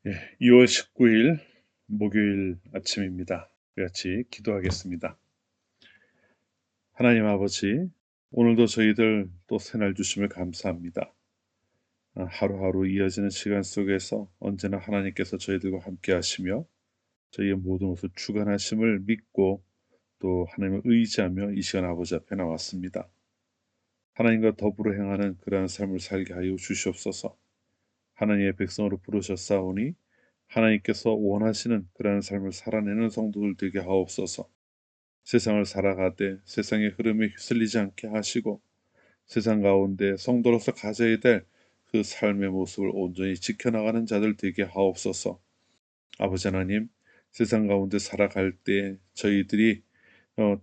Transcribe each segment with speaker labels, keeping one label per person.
Speaker 1: 2월 19일 목요일 아침입니다. 같이 기도하겠습니다. 하나님 아버지, 오늘도 저희들 또 새날 주심을 감사합니다. 하루하루 이어지는 시간 속에서 언제나 하나님께서 저희들과 함께 하시며 저희의 모든 것을 주관하심을 믿고 또 하나님을 의지하며 이 시간 아버지 앞에 나왔습니다. 하나님과 더불어 행하는 그러한 삶을 살게 하여 주시옵소서. 하나님의 백성으로 부르셨사오니 하나님께서 원하시는 그러한 삶을 살아내는 성도들 되게 하옵소서. 세상을 살아가되 세상의 흐름에 휩쓸리지 않게 하시고 세상 가운데 성도로서 가져야 될 그 삶의 모습을 온전히 지켜나가는 자들 되게 하옵소서. 아버지 하나님, 세상 가운데 살아갈 때 저희들이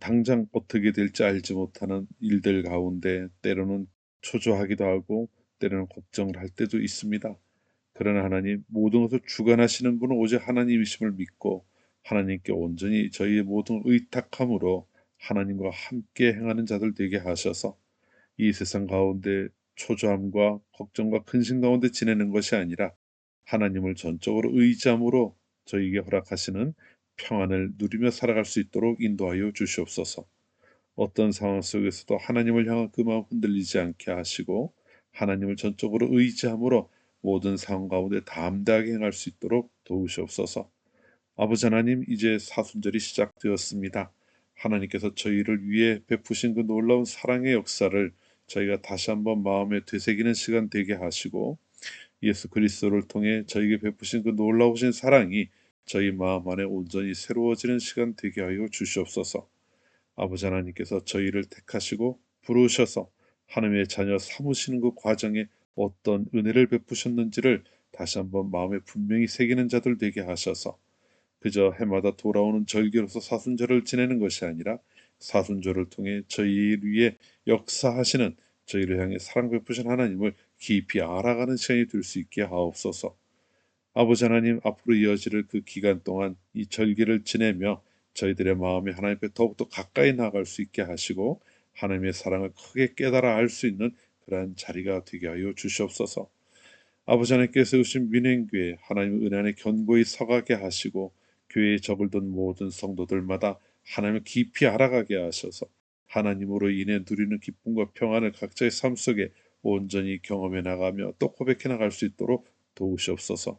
Speaker 1: 당장 어떻게 될지 알지 못하는 일들 가운데 때로는 초조하기도 하고 때로는 걱정을 할 때도 있습니다. 그러나 하나님, 모든 것을 주관하시는 분은 오직 하나님이심을 믿고 하나님께 온전히 저희의 모든 의탁함으로 하나님과 함께 행하는 자들 되게 하셔서 이 세상 가운데 초조함과 걱정과 근심 가운데 지내는 것이 아니라 하나님을 전적으로 의지함으로 저희에게 허락하시는 평안을 누리며 살아갈 수 있도록 인도하여 주시옵소서. 어떤 상황 속에서도 하나님을 향한 그 마음 흔들리지 않게 하시고 하나님을 전적으로 의지함으로 모든 상황 가운데 담대하게 행할 수 있도록 도우시옵소서. 아버지 하나님, 이제 사순절이 시작되었습니다. 하나님께서 저희를 위해 베푸신 그 놀라운 사랑의 역사를 저희가 다시 한번 마음에 되새기는 시간 되게 하시고 예수 그리스도를 통해 저희에게 베푸신 그 놀라우신 사랑이 저희 마음 안에 온전히 새로워지는 시간 되게 하여 주시옵소서. 아버지 하나님께서 저희를 택하시고 부르셔서 하나님의 자녀 삼으시는 그 과정에 어떤 은혜를 베푸셨는지를 다시 한번 마음에 분명히 새기는 자들 되게 하셔서 그저 해마다 돌아오는 절기로서 사순절을 지내는 것이 아니라 사순절을 통해 저희 위에 역사하시는 저희를 향해 사랑 베푸신 하나님을 깊이 알아가는 시간이 될 수 있게 하옵소서. 아버지 하나님, 앞으로 이어질 그 기간 동안 이 절기를 지내며 저희들의 마음이 하나님 앞에 더욱더 가까이 나아갈 수 있게 하시고 하나님의 사랑을 크게 깨달아 알 수 있는 그러한 자리가 되게 하여 주시옵소서. 아버지 하나님께서 세우신 민행교회 하나님의 은혜 안에 견고히 서가게 하시고 교회에 적을 둔 모든 성도들마다 하나님을 깊이 알아가게 하셔서 하나님으로 인해 누리는 기쁨과 평안을 각자의 삶 속에 온전히 경험해 나가며 또 고백해 나갈 수 있도록 도우시옵소서.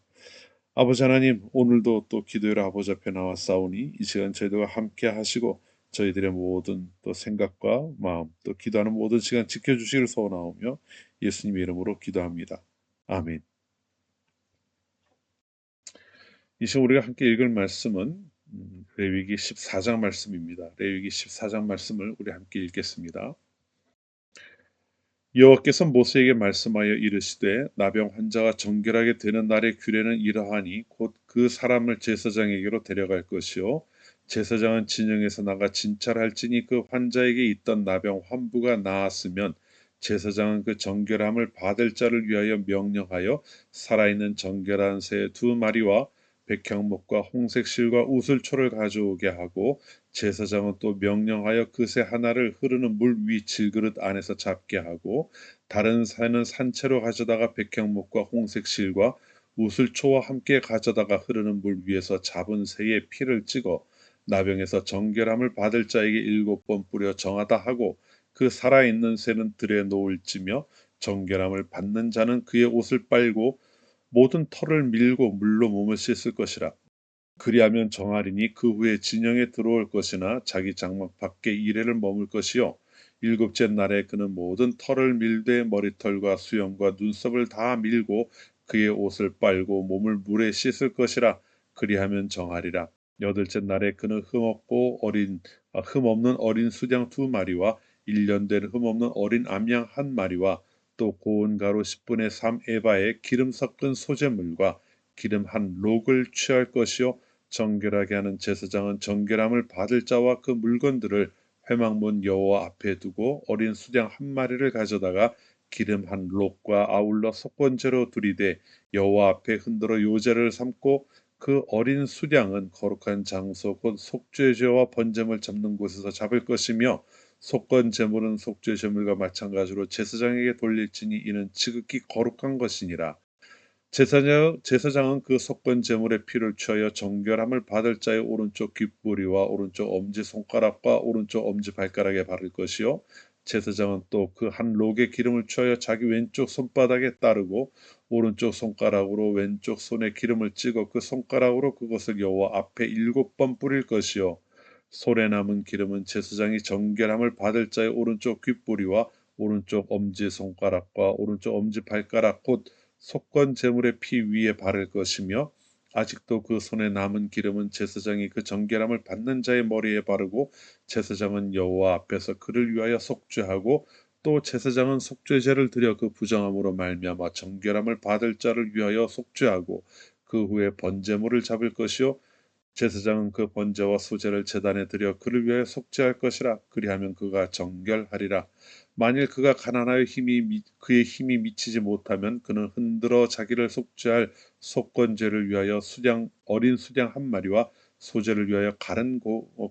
Speaker 1: 아버지 하나님, 오늘도 또 기도를 아버지 앞에 나왔사오니 이 시간 저희들과 함께 하시고 저희들의 모든 또 생각과 마음 또 기도하는 모든 시간 지켜주시기를 소원하오며 예수님의 이름으로 기도합니다. 아멘. 이 시간 우리가 함께 읽을 말씀은 레위기 14장 말씀입니다. 레위기 14장 말씀을 우리 함께 읽겠습니다. 여호와께서 모세에게 말씀하여 이르시되 나병 환자가 정결하게 되는 날의 규례는 이러하니 곧 그 사람을 제사장에게로 데려갈 것이요 제사장은 진영에서 나가 진찰할지니 그 환자에게 있던 나병 환부가 나았으면 제사장은 그 정결함을 받을 자를 위하여 명령하여 살아있는 정결한 새 2마리와 백향목과 홍색 실과 우슬초를 가져오게 하고 제사장은 또 명령하여 그 새 하나를 흐르는 물 위 질그릇 안에서 잡게 하고 다른 새는 산채로 가져다가 백향목과 홍색 실과 우슬초와 함께 가져다가 흐르는 물 위에서 잡은 새의 피를 찍어 나병에서 정결함을 받을 자에게 7번 뿌려 정하다 하고 그 살아있는 새는 들에 놓을지며 정결함을 받는 자는 그의 옷을 빨고 모든 털을 밀고 물로 몸을 씻을 것이라. 그리하면 정하리니 그 후에 진영에 들어올 것이나 자기 장막 밖에 이레를 머물 것이요 일곱째 날에 그는 모든 털을 밀되 머리털과 수염과 눈썹을 다 밀고 그의 옷을 빨고 몸을 물에 씻을 것이라. 그리하면 정하리라. 여덟째 날에 그는 흠없는 어린 수양 2마리와 1년 된 흠없는 어린 암양 1마리와 또 고운 가루 10분의 3 에바에 기름 섞은 소재물과 기름 한 록을 취할 것이요 정결하게 하는 제사장은 정결함을 받을 자와 그 물건들을 회막문 여호와 앞에 두고 어린 수양 1마리를 가져다가 기름 한 록과 아울러 속건제로 드리되 여호와 앞에 흔들어 요제를 삼고 그 어린 수양은 거룩한 장소 곧 속죄제와 번제물 잡는 곳에서 잡을 것이며 속건제물은 속죄제물과 마찬가지로 제사장에게 돌릴지니 이는 지극히 거룩한 것이니라. 제사장은 그 속건 제물의 피를 취하여 정결함을 받을 자의 오른쪽 귓뿌리와 오른쪽 엄지 손가락과 오른쪽 엄지 발가락에 바를 것이요 제사장은 또 그 한 록의 기름을 취하여 자기 왼쪽 손바닥에 따르고 오른쪽 손가락으로 왼쪽 손에 기름을 찍어 그 손가락으로 그것을 여호와 앞에 7번 뿌릴 것이요 손에 남은 기름은 제사장이 정결함을 받을 자의 오른쪽 귓뿌리와 오른쪽 엄지 손가락과 오른쪽 엄지 발가락 곧 속건 제물의 피 위에 바를 것이며 아직도 그 손에 남은 기름은 제사장이 그 정결함을 받는 자의 머리에 바르고 제사장은 여호와 앞에서 그를 위하여 속죄하고 또 제사장은 속죄제를 드려 그 부정함으로 말미암아 정결함을 받을 자를 위하여 속죄하고 그 후에 번제물을 잡을 것이요 제사장은 그 번제와 소제를 제단에 드려 그를 위하여 속죄할 것이라 그리하면 그가 정결하리라. 만일 그가 가난하여 그의 힘이 미치지 못하면 그는 흔들어 자기를 속죄할 속건제를 위하여 어린 수량 한 마리와 소제를 위하여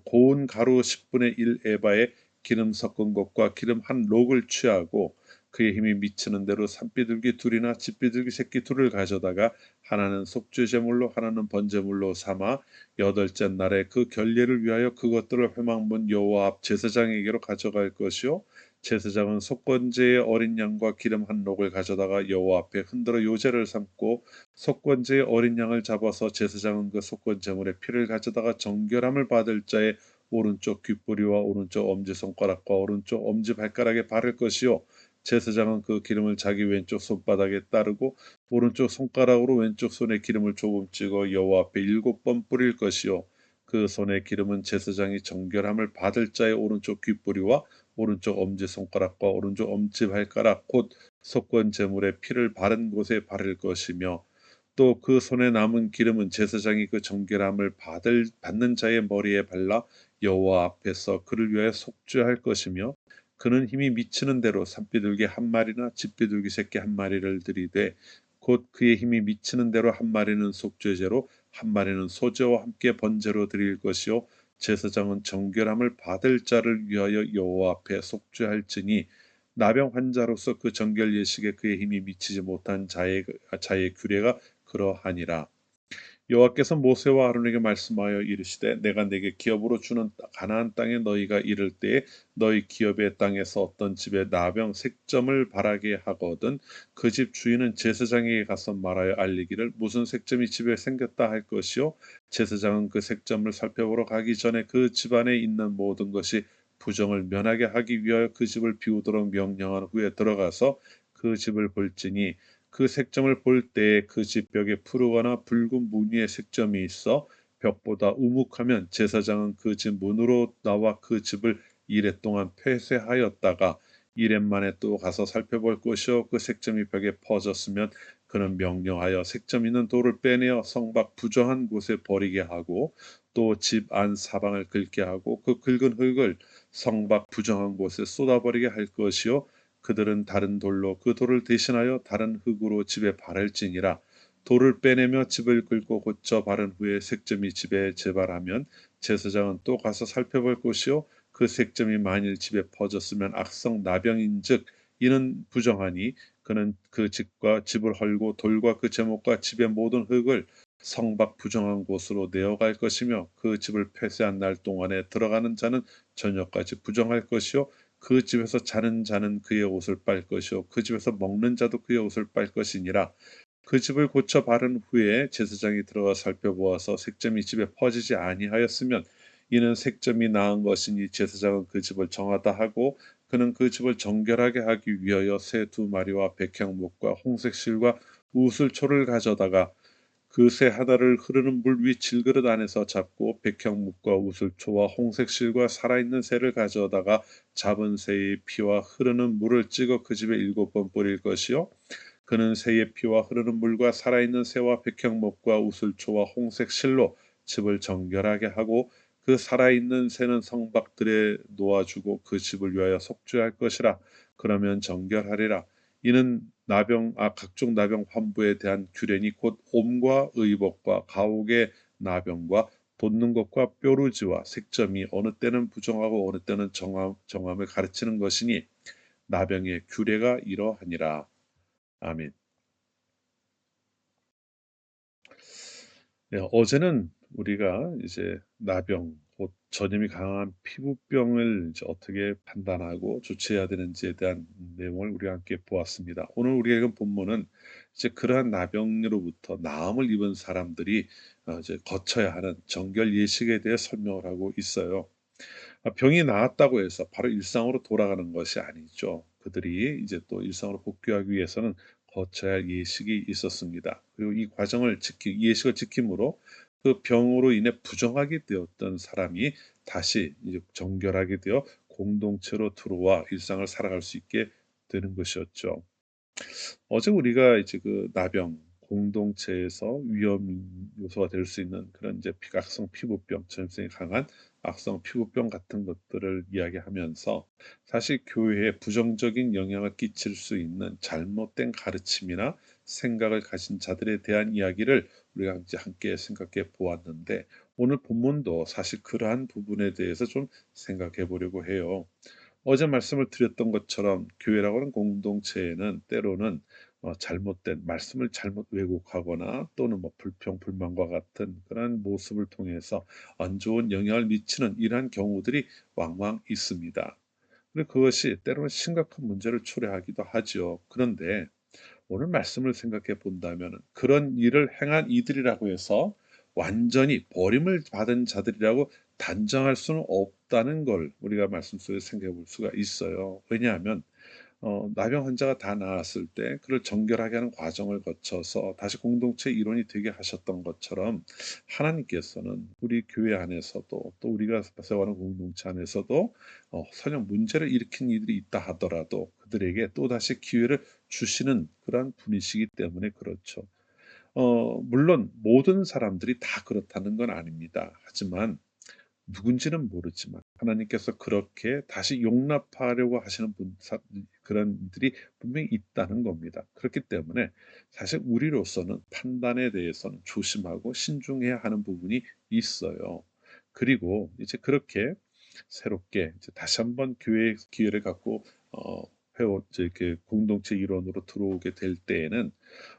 Speaker 1: 고운 가루 10분의 1 에바에 기름 섞은 것과 기름 한 록을 취하고 그의 힘이 미치는 대로 산비둘기 둘이나 집비둘기 새끼 둘을 가져다가 하나는 속죄제물로 하나는 번제물로 삼아 여덟째 날에 그 결례를 위하여 그것들을 회막문 여호와 앞 제사장에게로 가져갈 것이요 제사장은 속건제의 어린 양과 기름 한 록을 가져다가 여호와 앞에 흔들어 요제를 삼고 속건제의 어린 양을 잡아서 제사장은 그 속건제물의 피를 가져다가 정결함을 받을 자의 오른쪽 귓뿌리와 오른쪽 엄지손가락과 오른쪽 엄지발가락에 바를 것이요 제사장은 그 기름을 자기 왼쪽 손바닥에 따르고 오른쪽 손가락으로 왼쪽 손에 기름을 조금 찍어 여호와 앞에 7번 뿌릴 것이요 그 손에 기름은 제사장이 정결함을 받을 자의 오른쪽 귓뿌리와 오른쪽 엄지손가락과 오른쪽 엄지발가락 곧 속건 제물의 피를 바른 곳에 바를 것이며 또 그 손에 남은 기름은 제사장이 그 정결함을 받는 자의 머리에 발라 여호와 앞에서 그를 위하여 속죄할 것이며 그는 힘이 미치는 대로 산비둘기 한 마리나 집비둘기 새끼 한 마리를 들이되 곧 그의 힘이 미치는 대로 한 마리는 속죄제로 한 마리는 소제와 함께 번제로 드릴 것이요 제사장은 정결함을 받을 자를 위하여 여호와 앞에 속죄할지니 나병 환자로서 그 정결 예식에 그의 힘이 미치지 못한 자의 규례가 그러하니라. 여호와께서 모세와 아론에게 말씀하여 이르시되 내가 내게 기업으로 주는 가나안 땅에 너희가 이를 때에 너희 기업의 땅에서 어떤 집에 나병 색점을 바라게 하거든 그 집 주인은 제사장에게 가서 말하여 알리기를 무슨 색점이 집에 생겼다 할 것이요 제사장은 그 색점을 살펴보러 가기 전에 그 집안에 있는 모든 것이 부정을 면하게 하기 위하여 그 집을 비우도록 명령한 후에 들어가서 그 집을 볼지니 그 색점을 볼 때에 그 집 벽에 푸르거나 붉은 무늬의 색점이 있어 벽보다 우묵하면 제사장은 그 집 문으로 나와 그 집을 이레 동안 폐쇄하였다가 이레 만에 또 가서 살펴볼 것이요 그 색점이 벽에 퍼졌으면 그는 명령하여 색점 있는 돌을 빼내어 성밖 부정한 곳에 버리게 하고 또 집 안 사방을 긁게 하고 그 긁은 흙을 성밖 부정한 곳에 쏟아버리게 할 것이요 그들은 다른 돌로 그 돌을 대신하여 다른 흙으로 집에 바를지니라 돌을 빼내며 집을 긁고 고쳐 바른 후에 색점이 집에 재발하면 제사장은 또 가서 살펴볼 것이요 그 색점이 만일 집에 퍼졌으면 악성 나병인즉 이는 부정하니 그는 그 집과 집을 헐고 돌과 그 제목과 집의 모든 흙을 성밖 부정한 곳으로 내어갈 것이며 그 집을 폐쇄한 날 동안에 들어가는 자는 저녁까지 부정할 것이요 그 집에서 자는 자는 그의 옷을 빨 것이요 그 집에서 먹는 자도 그의 옷을 빨 것이니라 그 집을 고쳐 바른 후에 제사장이 들어가 살펴보아서 색점이 집에 퍼지지 아니하였으면 이는 색점이 나은 것이니 제사장은 그 집을 정하다 하고 그는 그 집을 정결하게 하기 위하여 새 2마리와 백향목과 홍색 실과 우슬초를 가져다가 그 새 하나를 흐르는 물 위 질그릇 안에서 잡고 백향목과 우슬초와 홍색 실과 살아있는 새를 가져다가 잡은 새의 피와 흐르는 물을 찍어 그 집에 7번 뿌릴 것이요 그는 새의 피와 흐르는 물과 살아있는 새와 백향목과 우슬초와 홍색 실로 집을 정결하게 하고 그 살아있는 새는 성박들에 놓아주고 그 집을 위하여 속죄할 것이라 그러면 정결하리라 이는 각종 나병 환부에 대한 규례니 곧 옴과 의복과 가옥의 나병과 돋는 것과 뾰루지와 색점이 어느 때는 부정하고 어느 때는 정함을 가르치는 것이니 나병의 규례가 이러하니라. 아멘. 어제는 우리가 이제 나병, 곧 전염이 강한 피부병을 이제 어떻게 판단하고 조치해야 되는지에 대한 내용을 우리가 함께 보았습니다. 오늘 우리가 읽은 본문은 이제 그러한 나병으로부터 나음을 입은 사람들이 이제 거쳐야 하는 정결 예식에 대해 설명을 하고 있어요. 병이 나았다고 해서 바로 일상으로 돌아가는 것이 아니죠. 그들이 이제 또 일상으로 복귀하기 위해서는 거쳐야 할 예식이 있었습니다. 그리고 이 예식을 지킴으로 그 병으로 인해 부정하게 되었던 사람이 다시 이제 정결하게 되어 공동체로 들어와 일상을 살아갈 수 있게 되는 것이었죠. 어제 우리가 이제 그 나병, 공동체에서 위험 요소가 될 수 있는 그런 이제 비각성 피부병, 전염성이 강한 악성 피부병 같은 것들을 이야기하면서 사실 교회에 부정적인 영향을 끼칠 수 있는 잘못된 가르침이나 생각을 가진 자들에 대한 이야기를 우리가 이제 함께 생각해 보았는데, 오늘 본문도 사실 그러한 부분에 대해서 좀 생각해 보려고 해요. 어제 말씀을 드렸던 것처럼 교회라고 하는 공동체에는 때로는 잘못된 말씀을 잘못 왜곡하거나 또는 뭐 불평 불만과 같은 그런 모습을 통해서 안 좋은 영향을 미치는 이러한 경우들이 왕왕 있습니다. 그리고 그것이 때로는 심각한 문제를 초래하기도 하죠. 그런데 오늘 말씀을 생각해 본다면 그런 일을 행한 이들이라고 해서 완전히 버림을 받은 자들이라고 단정할 수는 없다는 걸 우리가 말씀 속에 생각해 볼 수가 있어요. 왜냐하면 나병 환자가 다 나았을 때 그를 정결하게 하는 과정을 거쳐서 다시 공동체 일원이 되게 하셨던 것처럼, 하나님께서는 우리 교회 안에서도 또 우리가 세워가는 공동체 안에서도 설령 문제를 일으킨 이들이 있다 하더라도 그들에게 또다시 기회를 주시는 그러한 분이시기 때문에 그렇죠. 물론 모든 사람들이 다 그렇다는 건 아닙니다. 하지만 누군지는 모르지만 하나님께서 그렇게 다시 용납하려고 하시는 그런 이들이 분명히 있다는 겁니다. 그렇기 때문에 사실 우리로서는 판단에 대해서는 조심하고 신중해야 하는 부분이 있어요. 그리고 이제 그렇게 새롭게 이제 다시 한번 교회의 기회를 갖고 회원 이렇게 공동체 일원으로 들어오게 될 때에는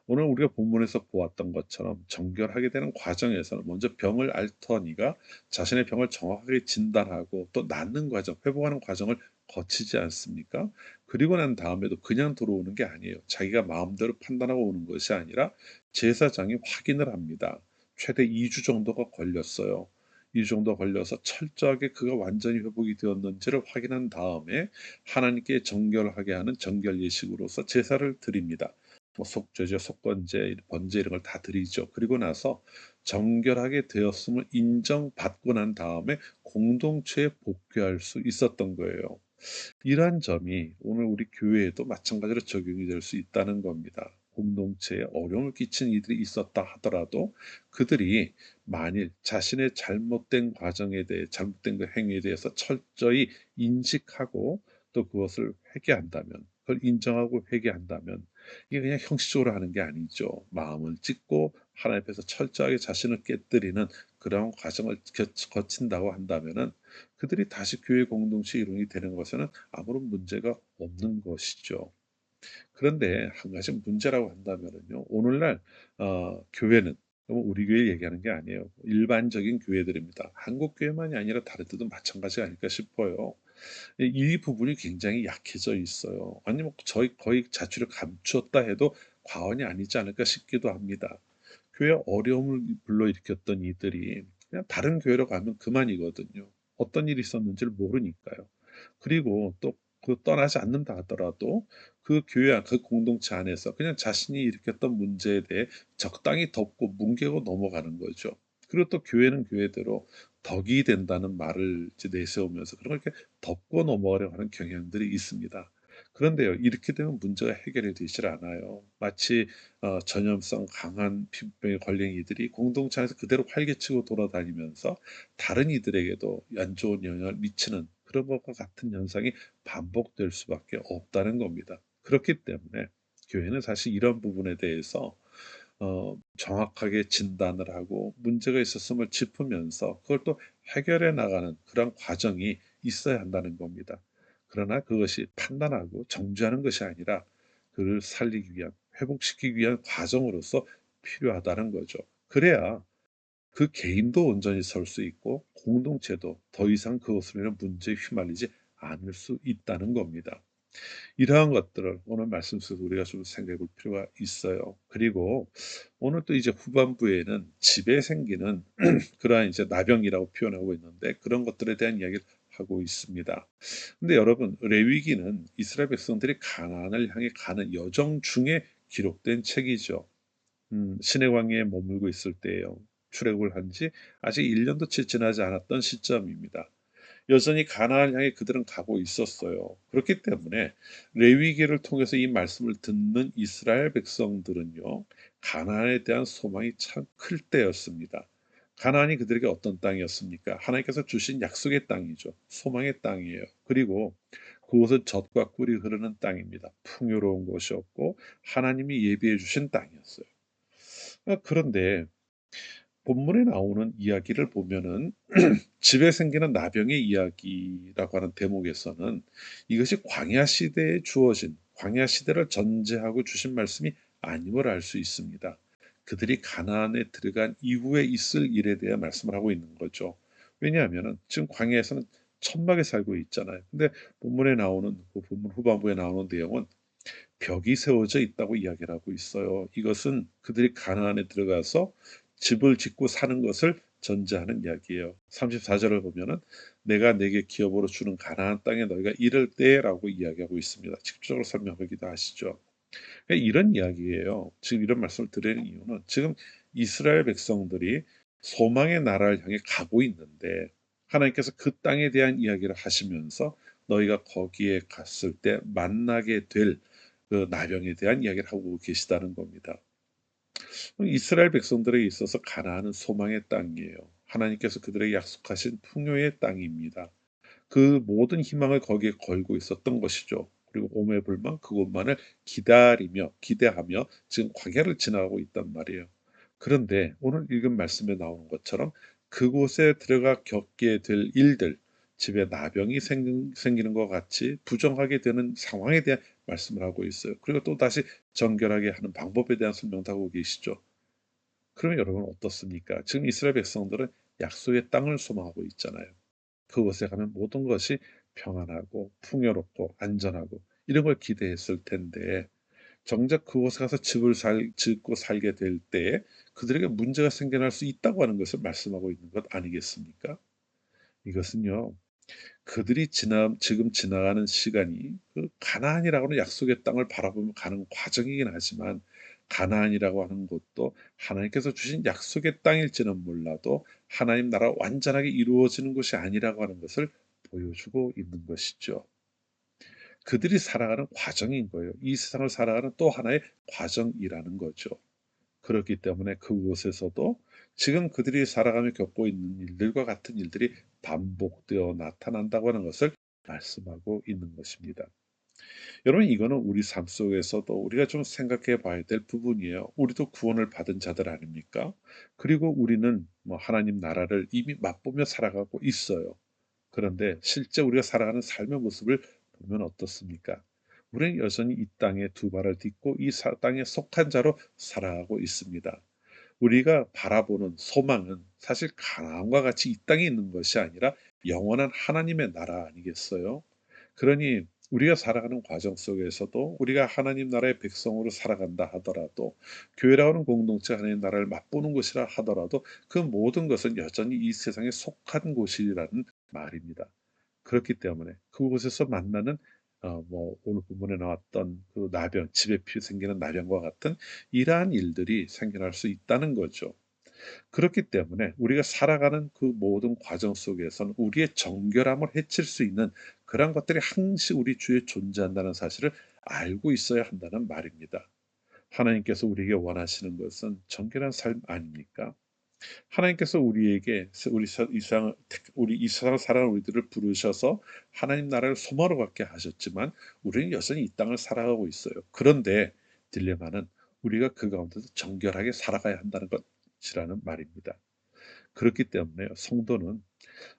Speaker 1: 오늘 우리가 본문에서 보았던 것처럼 정결하게 되는 과정에서는 먼저 병을 앓더니가 자신의 병을 정확하게 진단하고 또 낫는 과정, 회복하는 과정을 거치지 않습니까? 그리고 난 다음에도 그냥 들어오는 게 아니에요. 자기가 마음대로 판단하고 오는 것이 아니라 제사장이 확인을 합니다. 최대 2주 정도가 걸렸어요. 2주 정도 걸려서 철저하게 그가 완전히 회복이 되었는지를 확인한 다음에 하나님께 정결하게 하는 정결 예식으로서 제사를 드립니다. 뭐 속죄제, 속건제, 번제 이런 걸 다 드리죠. 그리고 나서 정결하게 되었음을 인정받고 난 다음에 공동체에 복귀할 수 있었던 거예요. 이러한 점이 오늘 우리 교회에도 마찬가지로 적용이 될 수 있다는 겁니다. 공동체에 어려움을 끼친 이들이 있었다 하더라도 그들이 만일 자신의 잘못된 과정에 대해 잘못된 그 행위에 대해서 철저히 인식하고 또 그것을 회개한다면, 그걸 인정하고 회개한다면, 이게 그냥 형식적으로 하는 게 아니죠. 마음을 찢고 하나님 앞에서 철저하게 자신을 깨뜨리는 그런 과정을 거친다고 한다면은 그들이 다시 교회 공동체 일원이 되는 것에는 아무런 문제가 없는 것이죠. 그런데 한 가지 문제라고 한다면은요. 오늘날 교회는, 우리 교회 얘기하는 게 아니에요. 일반적인 교회들입니다. 한국 교회만이 아니라 다른 데도 마찬가지가 아닐까 싶어요. 이 부분이 굉장히 약해져 있어요. 아니면 저희 거의 자취를 감추었다 해도 과언이 아니지 않을까 싶기도 합니다. 교회에 어려움을 불러일으켰던 이들이 그냥 다른 교회로 가면 그만이거든요. 어떤 일이 있었는지를 모르니까요. 그리고 또 그 떠나지 않는다 하더라도 그 교회 그 공동체 안에서 그냥 자신이 일으켰던 문제에 대해 적당히 덮고 뭉개고 넘어가는 거죠. 그리고 또 교회는 교회대로 덕이 된다는 말을 이제 내세우면서 그런 걸 이렇게 덮고 넘어가려고 하는 경향들이 있습니다. 그런데요, 이렇게 되면 문제가 해결이 되질 않아요. 마치 전염성 강한 피부병에 걸린 이들이 공동체 안에서 그대로 활개치고 돌아다니면서 다른 이들에게도 안 좋은 영향을 미치는 그런 것과 같은 현상이 반복될 수밖에 없다는 겁니다. 그렇기 때문에 교회는 사실 이런 부분에 대해서 정확하게 진단을 하고 문제가 있었음을 짚으면서 그걸 또 해결해 나가는 그런 과정이 있어야 한다는 겁니다. 그러나 그것이 판단하고 정죄하는 것이 아니라 그를 살리기 위한, 회복시키기 위한 과정으로서 필요하다는 거죠. 그래야 그 개인도 온전히 설 수 있고 공동체도 더 이상 그것으로 인한 문제에 휘말리지 않을 수 있다는 겁니다. 이러한 것들을 오늘 말씀 속에서 우리가 좀 생각해 볼 필요가 있어요. 그리고 오늘 또 이제 후반부에는 집에 생기는 그러한 이제 나병이라고 표현하고 있는데 그런 것들에 대한 이야기를 하고 있습니다. 근데 여러분, 레위기는 이스라엘 백성들이 가나안을 향해 가는 여정 중에 기록된 책이죠. 시내 광야에 머물고 있을 때예요. 출애굽을 한 지 아직 1 년도 채 지나지 않았던 시점입니다. 여전히 가나안을 향해 그들은 가고 있었어요. 그렇기 때문에 레위기를 통해서 이 말씀을 듣는 이스라엘 백성들은요, 가나안에 대한 소망이 참 클 때였습니다. 가나안이 그들에게 어떤 땅이었습니까? 하나님께서 주신 약속의 땅이죠. 소망의 땅이에요. 그리고 그곳은 젖과 꿀이 흐르는 땅입니다. 풍요로운 곳이었고 하나님이 예비해 주신 땅이었어요. 그런데 본문에 나오는 이야기를 보면은 집에 생기는 나병의 이야기라고 하는 대목에서는 이것이 광야 시대에 주어진 광야 시대를 전제하고 주신 말씀이 아님을 알 수 있습니다. 그들이 가나안에 들어간 이후에 있을 일에 대해 말씀을 하고 있는 거죠. 왜냐하면은 지금 광야에서는 천막에 살고 있잖아요. 근데 본문에 나오는 그 본문 후반부에 나오는 내용은 벽이 세워져 있다고 이야기를 하고 있어요. 이것은 그들이 가나안에 들어가서 집을 짓고 사는 것을 전제하는 이야기예요. 34절을 보면은 내가 내게 기업으로 주는 가나안 땅에 너희가 이를 때라고 이야기하고 있습니다. 직접적으로 설명하기도 하시죠. 그러니까 이런 이야기예요. 지금 이런 말씀을 드리는 이유는 지금 이스라엘 백성들이 소망의 나라를 향해 가고 있는데 하나님께서 그 땅에 대한 이야기를 하시면서 너희가 거기에 갔을 때 만나게 될 그 나병에 대한 이야기를 하고 계시다는 겁니다. 이스라엘 백성들에 있어서 가나안은 소망의 땅이에요. 하나님께서 그들에게 약속하신 풍요의 땅입니다. 그 모든 희망을 거기에 걸고 있었던 것이죠. 그리고 오매불망 그곳만을 기대하며 지금 광야를 지나가고 있단 말이에요. 그런데 오늘 읽은 말씀에 나오는 것처럼 그곳에 들어가 겪게 될 일들, 집에 나병이 생기는 것 같이 부정하게 되는 상황에 대한 말씀을 하고 있어요. 그리고 또 다시 정결하게 하는 방법에 대한 설명도 하고 계시죠. 그러면 여러분 어떻습니까? 지금 이스라엘 백성들은 약속의 땅을 소망하고 있잖아요. 그곳에 가면 모든 것이 평안하고 풍요롭고 안전하고 이런 걸 기대했을 텐데 정작 그곳에 가서 집을 짓고 살게 될 때에 그들에게 문제가 생겨날 수 있다고 하는 것을 말씀하고 있는 것 아니겠습니까? 이것은요. 그들이 지금 지나가는 시간이 그 가나안이라고 하는 약속의 땅을 바라보며 가는 과정이긴 하지만 가나안이라고 하는 곳도 하나님께서 주신 약속의 땅일지는 몰라도 하나님 나라 완전하게 이루어지는 것이 아니라고 하는 것을 보여주고 있는 것이죠. 그들이 살아가는 과정인 거예요. 이 세상을 살아가는 또 하나의 과정이라는 거죠. 그렇기 때문에 그곳에서도 지금 그들이 살아가며 겪고 있는 일들과 같은 일들이 반복되어 나타난다고 하는 것을 말씀하고 있는 것입니다. 여러분, 이거는 우리 삶 속에서도 우리가 좀 생각해 봐야 될 부분이에요. 우리도 구원을 받은 자들 아닙니까? 그리고 우리는 뭐 하나님 나라를 이미 맛보며 살아가고 있어요. 그런데 실제 우리가 살아가는 삶의 모습을 보면 어떻습니까? 우리는 여전히 이 땅에 두 발을 딛고 이 땅에 속한 자로 살아가고 있습니다. 우리가 바라보는 소망은 사실 가나안과 같이 이 땅에 있는 것이 아니라 영원한 하나님의 나라 아니겠어요? 그러니 우리가 살아가는 과정 속에서도 우리가 하나님 나라의 백성으로 살아간다 하더라도 교회라는 공동체 하나님 나라를 맛보는 곳이라 하더라도 그 모든 것은 여전히 이 세상에 속한 곳이라는 말입니다. 그렇기 때문에 그곳에서 만나는 뭐 오늘 본문에 나왔던 그 나병, 집에 생기는 나병과 같은 이러한 일들이 생겨날 수 있다는 거죠. 그렇기 때문에 우리가 살아가는 그 모든 과정 속에서는 우리의 정결함을 해칠 수 있는 그런 것들이 항시 우리 주위에 존재한다는 사실을 알고 있어야 한다는 말입니다. 하나님께서 우리에게 원하시는 것은 정결한 삶 아닙니까? 하나님께서 우리에게 우리 이 세상을 살아가는 우리들을 부르셔서 하나님 나라를 소망으로 갖게 하셨지만 우리는 여전히 이 땅을 살아가고 있어요. 그런데 딜레마는 우리가 그 가운데서 정결하게 살아가야 한다는 것이라는 말입니다. 그렇기 때문에 성도는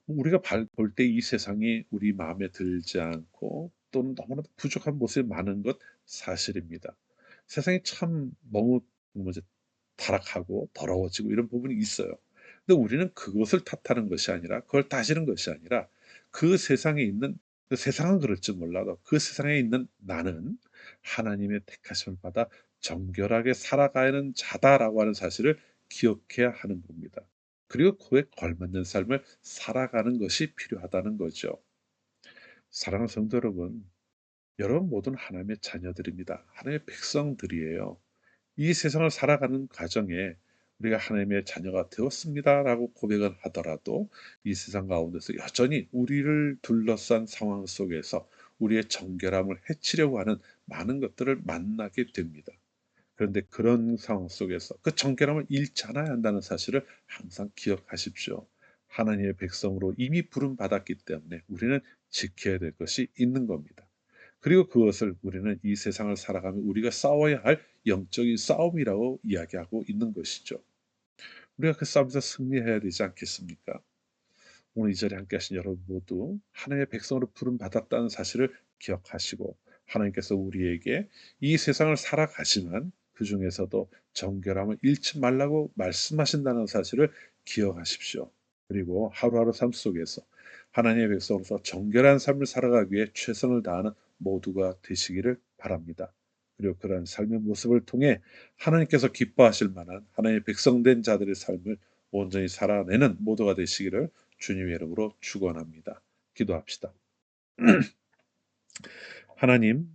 Speaker 1: 우리가 볼 때 이 세상이 우리 마음에 들지 않고 또는 너무나도 부족한 모습이 많은 것 사실입니다. 세상이 참 너무 뭐지 타락하고 더러워지고 이런 부분이 있어요. 근데 우리는 그것을 탓하는 것이 아니라 그걸 따지는 것이 아니라 그 세상에 있는 그 세상은 그럴지 몰라도 그 세상에 있는 나는 하나님의 택하심을 받아 정결하게 살아가는 자다라고 하는 사실을 기억해야 하는 겁니다. 그리고 그에 걸맞는 삶을 살아가는 것이 필요하다는 거죠. 사랑하는 성도 여러분, 여러분 모두는 하나님의 자녀들입니다. 하나님의 백성들이에요. 이 세상을 살아가는 과정에 우리가 하나님의 자녀가 되었습니다라고 고백은 하더라도 이 세상 가운데서 여전히 우리를 둘러싼 상황 속에서 우리의 정결함을 해치려고 하는 많은 것들을 만나게 됩니다. 그런데 그런 상황 속에서 그 정결함을 잃지 않아야 한다는 사실을 항상 기억하십시오. 하나님의 백성으로 이미 부름 받았기 때문에 우리는 지켜야 될 것이 있는 겁니다. 그리고 그것을 우리는 이 세상을 살아가며 우리가 싸워야 할 영적인 싸움이라고 이야기하고 있는 것이죠. 우리가 그 싸움에서 승리해야 되지 않겠습니까? 오늘 이 자리에 함께 하신 여러분 모두 하나님의 백성으로 부름 받았다는 사실을 기억하시고 하나님께서 우리에게 이 세상을 살아가지만 그중에서도 정결함을 잃지 말라고 말씀하신다는 사실을 기억하십시오. 그리고 하루하루 삶 속에서 하나님의 백성으로서 정결한 삶을 살아가기 위해 최선을 다하는 모두가 되시기를 바랍니다. 그리고 그러한 삶의 모습을 통해 하나님께서 기뻐하실 만한 하나님의 백성된 자들의 삶을 온전히 살아내는 모두가 되시기를 주님의 이름으로 축원합니다. 기도합시다. 하나님,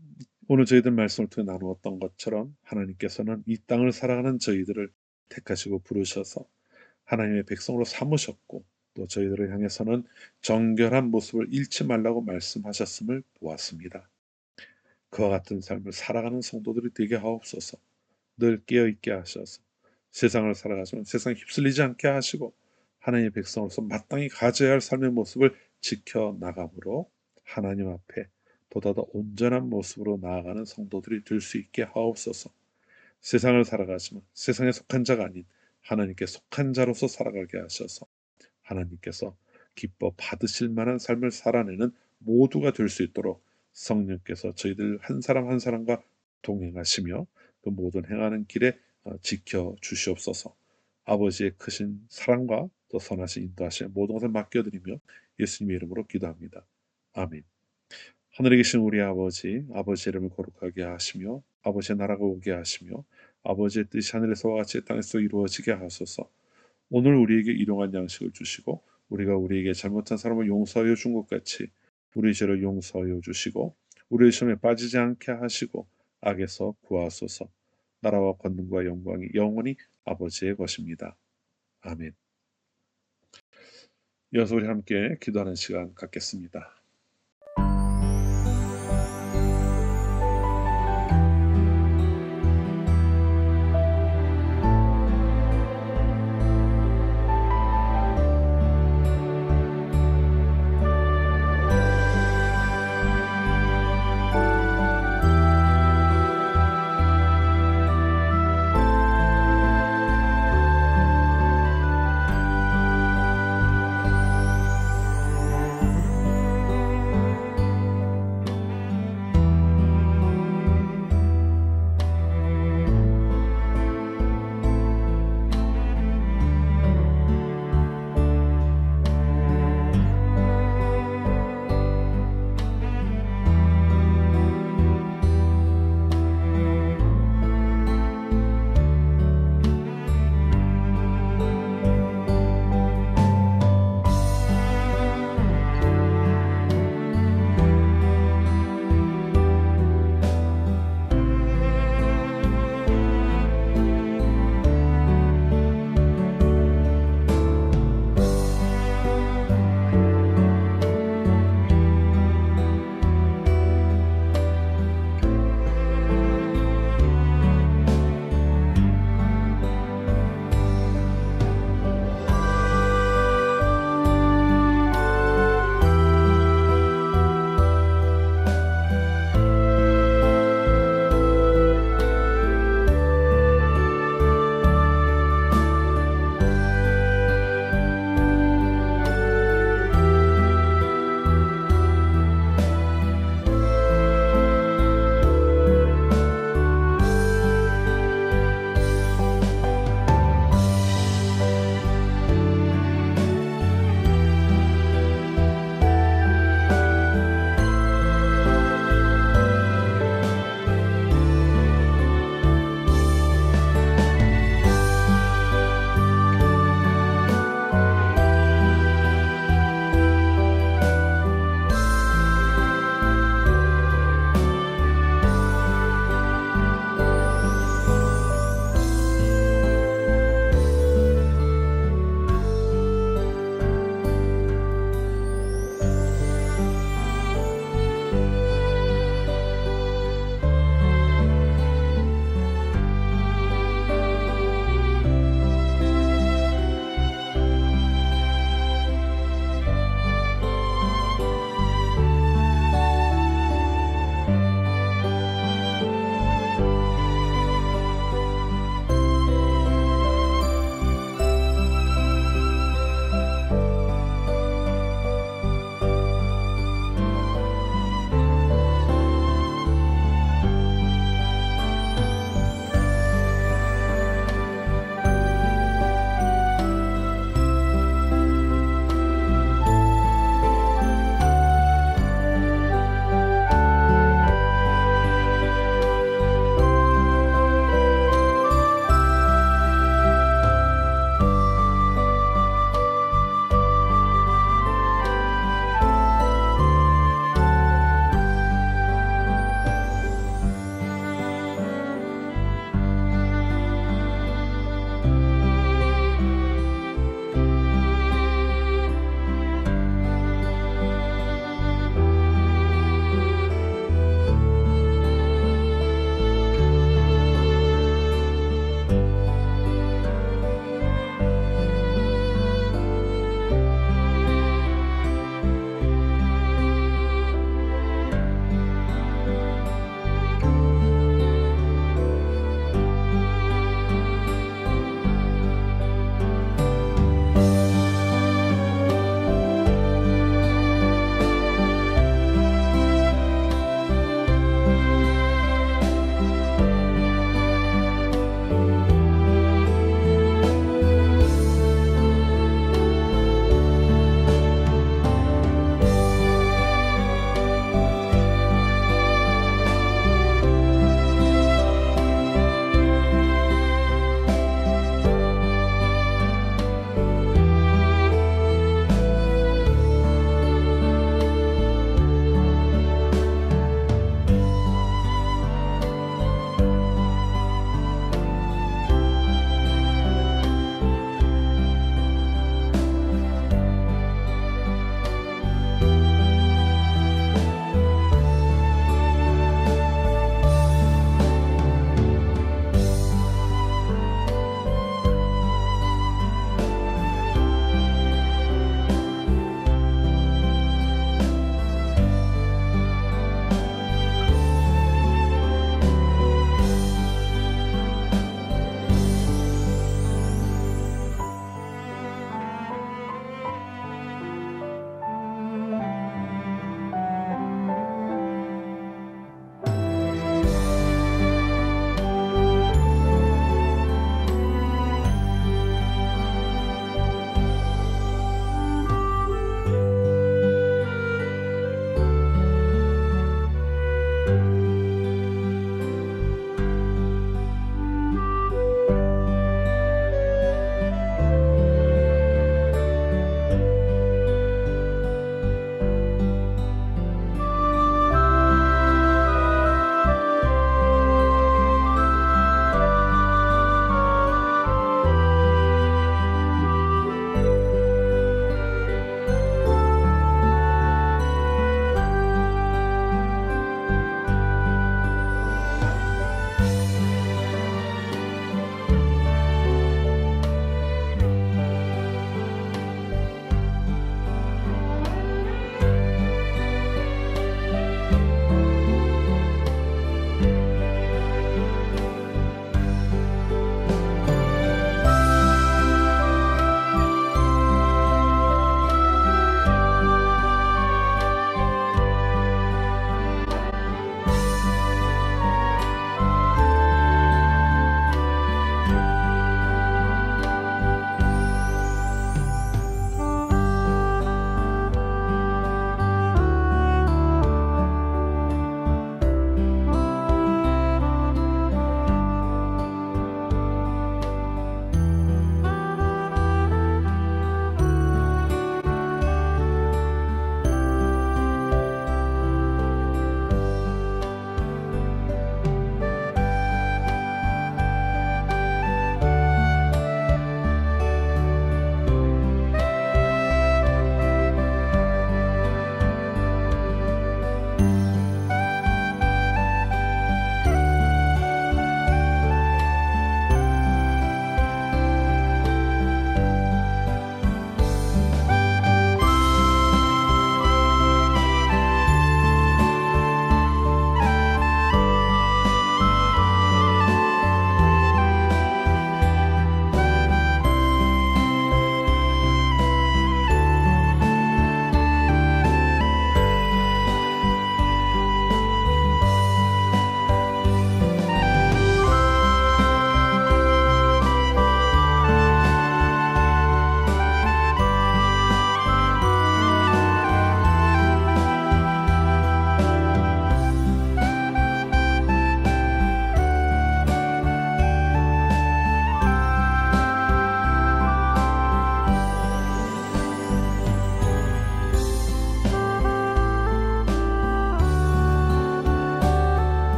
Speaker 1: 오늘 저희들 말씀을 통해 나누었던 것처럼 하나님께서는 이 땅을 살아가는 저희들을 택하시고 부르셔서 하나님의 백성으로 삼으셨고 또 저희들을 향해서는 정결한 모습을 잃지 말라고 말씀하셨음을 보았습니다. 그와 같은 삶을 살아가는 성도들이 되게 하옵소서. 늘 깨어 있게 하셔서 세상을 살아가지만 세상에 휩쓸리지 않게 하시고 하나님의 백성으로서 마땅히 가져야 할 삶의 모습을 지켜 나감으로 하나님 앞에 보다 더 온전한 모습으로 나아가는 성도들이 될 수 있게 하옵소서. 세상을 살아가지만 세상에 속한 자가 아닌 하나님께 속한 자로서 살아가게 하셔서 하나님께서 기뻐 받으실 만한 삶을 살아내는 모두가 될 수 있도록 성령께서 저희들 한 사람 한 사람과 동행하시며 그 모든 행하는 길에 지켜 주시옵소서. 아버지의 크신 사랑과 또 선하신 인도하심 모든 것을 맡겨드리며 예수님의 이름으로 기도합니다. 아멘. 하늘에 계신 우리 아버지, 아버지 이름을 거룩하게 하시며 아버지의 나라가 오게 하시며 아버지의 뜻이 하늘에서와 같이 땅에서 이루어지게 하소서. 오늘 우리에게 일용할 양식을 주시고 우리가 우리에게 잘못한 사람을 용서하여 준 것 같이 우리 죄를 용서하여 주시고 우리의 시험에 빠지지 않게 하시고 악에서 구하소서. 나라와 권능과 영광이 영원히 아버지의 것입니다. 아멘. 이어서 우리 함께 기도하는 시간 갖겠습니다.